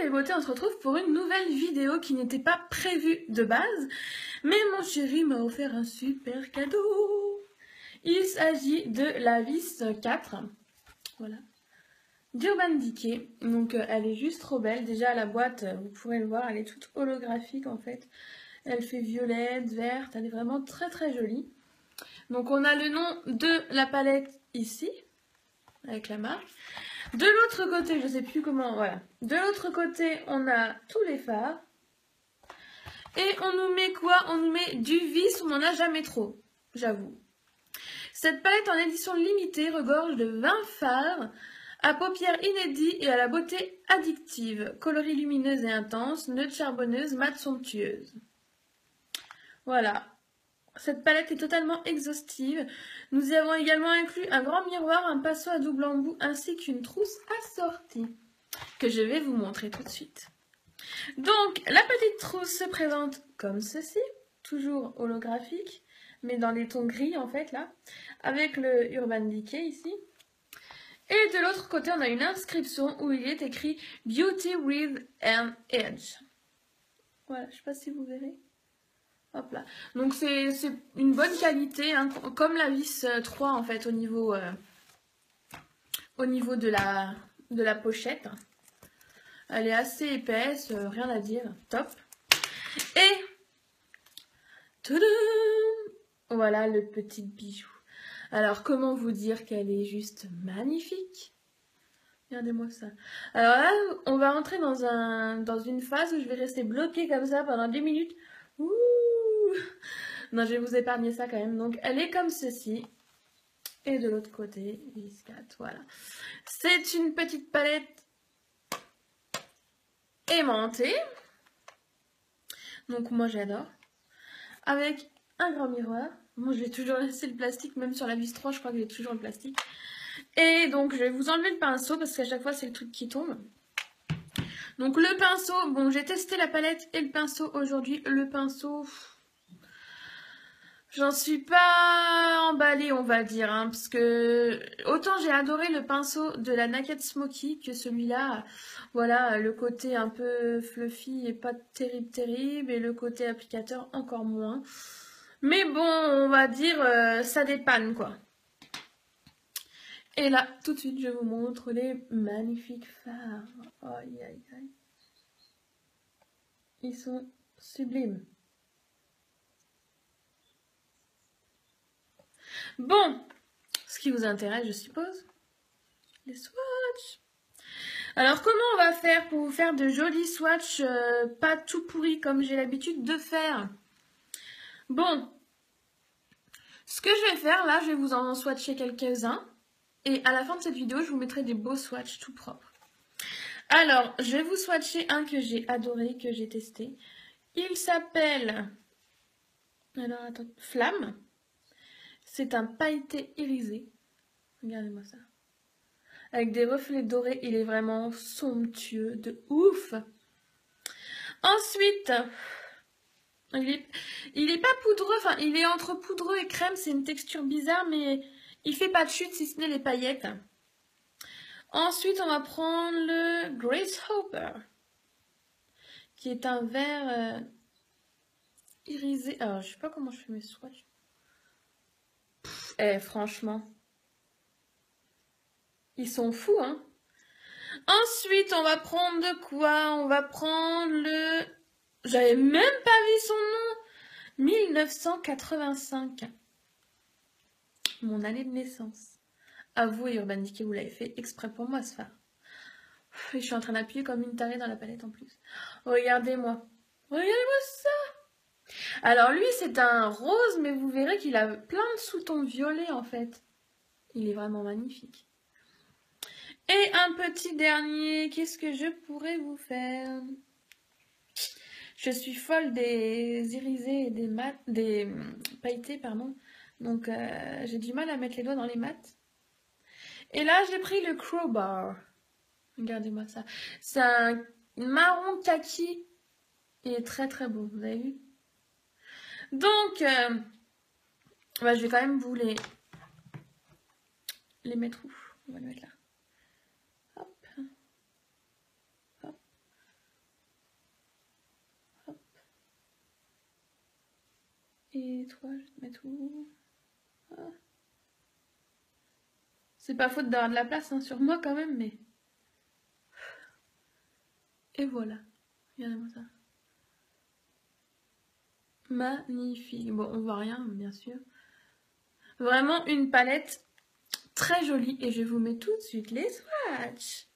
les beautés, on se retrouve pour une nouvelle vidéo qui n'était pas prévue de base, mais mon chéri m'a offert un super cadeau. Il s'agit de la vis 4, voilà, d'Urban Decay. Donc elle est juste trop belle. Déjà la boîte, vous pourrez le voir, elle est toute holographique en fait. Elle fait violette, verte, elle est vraiment très très jolie. Donc on a le nom de la palette ici, avec la marque. De l'autre côté, je sais plus comment, voilà. De l'autre côté, on a tous les fards. Et on nous met quoi? On nous met du vis, on n'en a jamais trop, j'avoue. Cette palette en édition limitée regorge de 20 fards à paupières inédits et à la beauté addictive. Coloris lumineuse et intense, neutre charbonneuse, mat somptueuse. Voilà. Cette palette est totalement exhaustive. Nous y avons également inclus un grand miroir, un pinceau à double embout ainsi qu'une trousse assortie que je vais vous montrer tout de suite. Donc, la petite trousse se présente comme ceci, toujours holographique, mais dans les tons gris en fait là, avec le Urban Decay ici. Et de l'autre côté, on a une inscription où il est écrit Beauty with an Edge. Voilà, je ne sais pas si vous verrez. Hop là. Donc c'est une bonne qualité, hein, comme la vis 3 en fait au niveau de la pochette. Elle est assez épaisse, rien à dire, top. Et tadam, voilà le petit bijou. Alors comment vous dire qu'elle est juste magnifique? Regardez-moi ça. Alors là, on va rentrer dans une phase où je vais rester bloquée comme ça pendant 10 minutes. Ouh! Non, je vais vous épargner ça quand même. Donc, elle est comme ceci. Et de l'autre côté, vis 4, voilà. C'est une petite palette aimantée. Donc, moi, j'adore. Avec un grand miroir. Moi, je vais toujours laisser le plastique. Même sur la vis 3, je crois que j'ai toujours le plastique. Et donc, je vais vous enlever le pinceau parce qu'à chaque fois, c'est le truc qui tombe. Donc, le pinceau. Bon, j'ai testé la palette et le pinceau aujourd'hui. Le pinceau... J'en suis pas emballée, on va dire, hein, parce que autant j'ai adoré le pinceau de la Naked Smoky que celui-là, voilà, le côté un peu fluffy et pas terrible, et le côté applicateur encore moins. Mais bon, on va dire, ça dépanne, quoi. Et là, tout de suite, je vous montre les magnifiques fards. Aïe, aïe, aïe. Ils sont sublimes. Bon, ce qui vous intéresse, je suppose, les swatchs. Alors, comment on va faire pour vous faire de jolis swatchs pas tout pourris comme j'ai l'habitude de faire? Bon, ce que je vais faire, là, je vais vous en swatcher quelques-uns. Et à la fin de cette vidéo, je vous mettrai des beaux swatchs tout propres. Alors, je vais vous swatcher un que j'ai adoré, que j'ai testé. Il s'appelle... Alors, attends, Flamme. C'est un pailleté irisé. Regardez-moi ça. Avec des reflets dorés, il est vraiment somptueux, de ouf. Ensuite, il est pas poudreux, enfin, il est entre poudreux et crème, c'est une texture bizarre, mais il fait pas de chute si ce n'est les paillettes. Ensuite, on va prendre le Grasshopper, qui est un vert irisé. Alors, je sais pas comment je fais mes swatchs. Franchement, ils sont fous, hein. Ensuite, on va prendre de quoi? On va prendre le... J'avais même pas vu son nom. 1985. Mon année de naissance. Avouez, Urban Decay, vous l'avez fait exprès pour moi, ce phare. Je suis en train d'appuyer comme une tarée dans la palette en plus. Regardez-moi. Regardez-moi ça. Alors lui, c'est un rose, mais vous verrez qu'il a plein de sous-tons violets, en fait. Il est vraiment magnifique. Et un petit dernier, qu'est-ce que je pourrais vous faire? Je suis folle des irisés et des pailletés, pardon. Donc j'ai du mal à mettre les doigts dans les mats. Et là, j'ai pris le Crowbar. Regardez-moi ça. C'est un marron kaki. Il est très très beau, vous avez vu? Donc, je vais quand même vous les mettre où? On va le mettre là. Hop. Hop. Et toi, je vais te mettre où? Ah. C'est pas faute d'avoir de la place hein, sur moi quand même, mais... Et voilà. Regardez-moi ça. Magnifique. Bon, on voit rien, bien sûr. Vraiment une palette très jolie. Et je vous mets tout de suite les swatchs.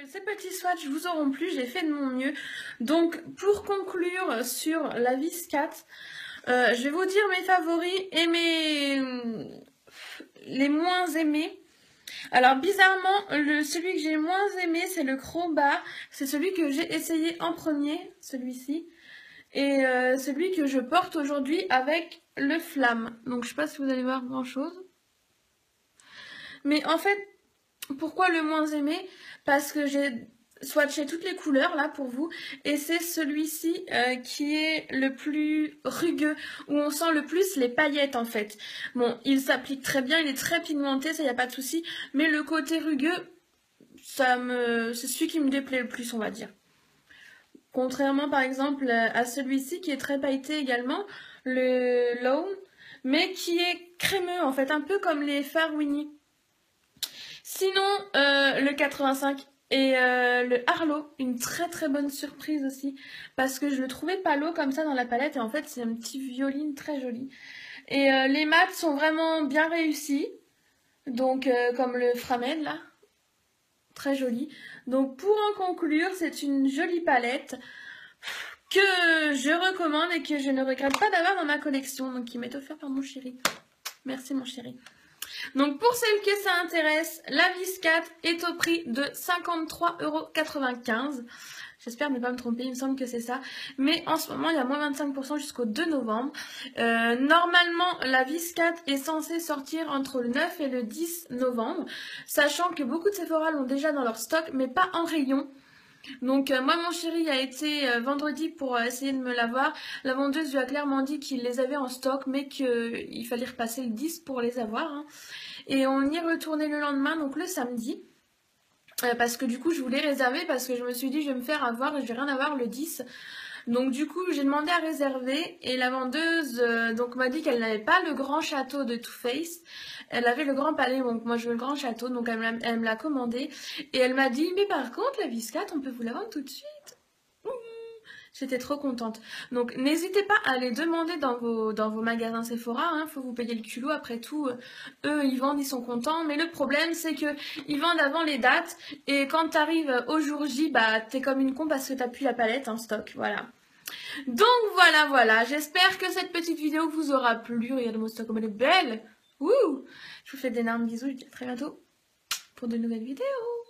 Ces petits swatchs vous auront plu, j'ai fait de mon mieux. Donc pour conclure sur la vis 4, je vais vous dire mes favoris et les moins aimés. Alors bizarrement, celui que j'ai moins aimé c'est le Crowbar, c'est celui que j'ai essayé en premier, celui-ci. Et celui que je porte aujourd'hui avec le Flamme. Donc je sais pas si vous allez voir grand chose. Mais en fait, pourquoi le moins aimé? Parce que j'ai swatché toutes les couleurs là pour vous. Et c'est celui-ci qui est le plus rugueux, où on sent le plus les paillettes en fait. Bon, il s'applique très bien, il est très pigmenté, ça y a pas de souci. Mais le côté rugueux, c'est celui qui me déplaît le plus on va dire. Contrairement par exemple à celui-ci qui est très pailleté également, le Lone, mais qui est crémeux en fait, un peu comme les Fair Winnie. Sinon, le 85 et le Harlow, une très très bonne surprise aussi, parce que je le trouvais palo comme ça dans la palette, et en fait c'est un petit violine très joli. Et les mats sont vraiment bien réussis, donc comme le Framed là, très joli. Donc pour en conclure, c'est une jolie palette que je recommande et que je ne regrette pas d'avoir dans ma collection, donc qui m'est offert par mon chéri. Merci mon chéri. Donc pour celles que ça intéresse, la vis 4 est au prix de 53,95 €. J'espère ne pas me tromper, il me semble que c'est ça. Mais en ce moment, il y a moins 25% jusqu'au 2 novembre. Normalement, la vis 4 est censée sortir entre le 9 et le 10 novembre. Sachant que beaucoup de Sephora l'ont déjà dans leur stock, mais pas en rayon. Donc moi mon chéri a été vendredi pour essayer de me l'avoir. La vendeuse lui a clairement dit qu'il les avait en stock mais qu'il fallait repasser le 10 pour les avoir hein. Et on y est retourné le lendemain, donc le samedi, parce que du coup je voulais réserver parce que je me suis dit je vais me faire avoir et je vais rien avoir le 10. Donc du coup j'ai demandé à réserver et la vendeuse donc m'a dit qu'elle n'avait pas le grand château de Too Faced. Elle avait le grand palais, donc moi je veux le grand château, donc elle me l'a commandé. Et elle m'a dit mais par contre la vis 4 on peut vous la vendre tout de suite. J'étais trop contente. Donc n'hésitez pas à les demander dans vos magasins Sephora, hein, faut vous payer le culot, après tout, eux ils vendent, ils sont contents, mais le problème c'est que ils vendent avant les dates, et quand t'arrives au jour J, bah t'es comme une con parce que t'as plus la palette en stock, voilà. Donc voilà, j'espère que cette petite vidéo vous aura plu, regardez mon stock comme elle est belle. Wouh! Je vous fais d'énormes bisous, je vous dis à très bientôt pour de nouvelles vidéos.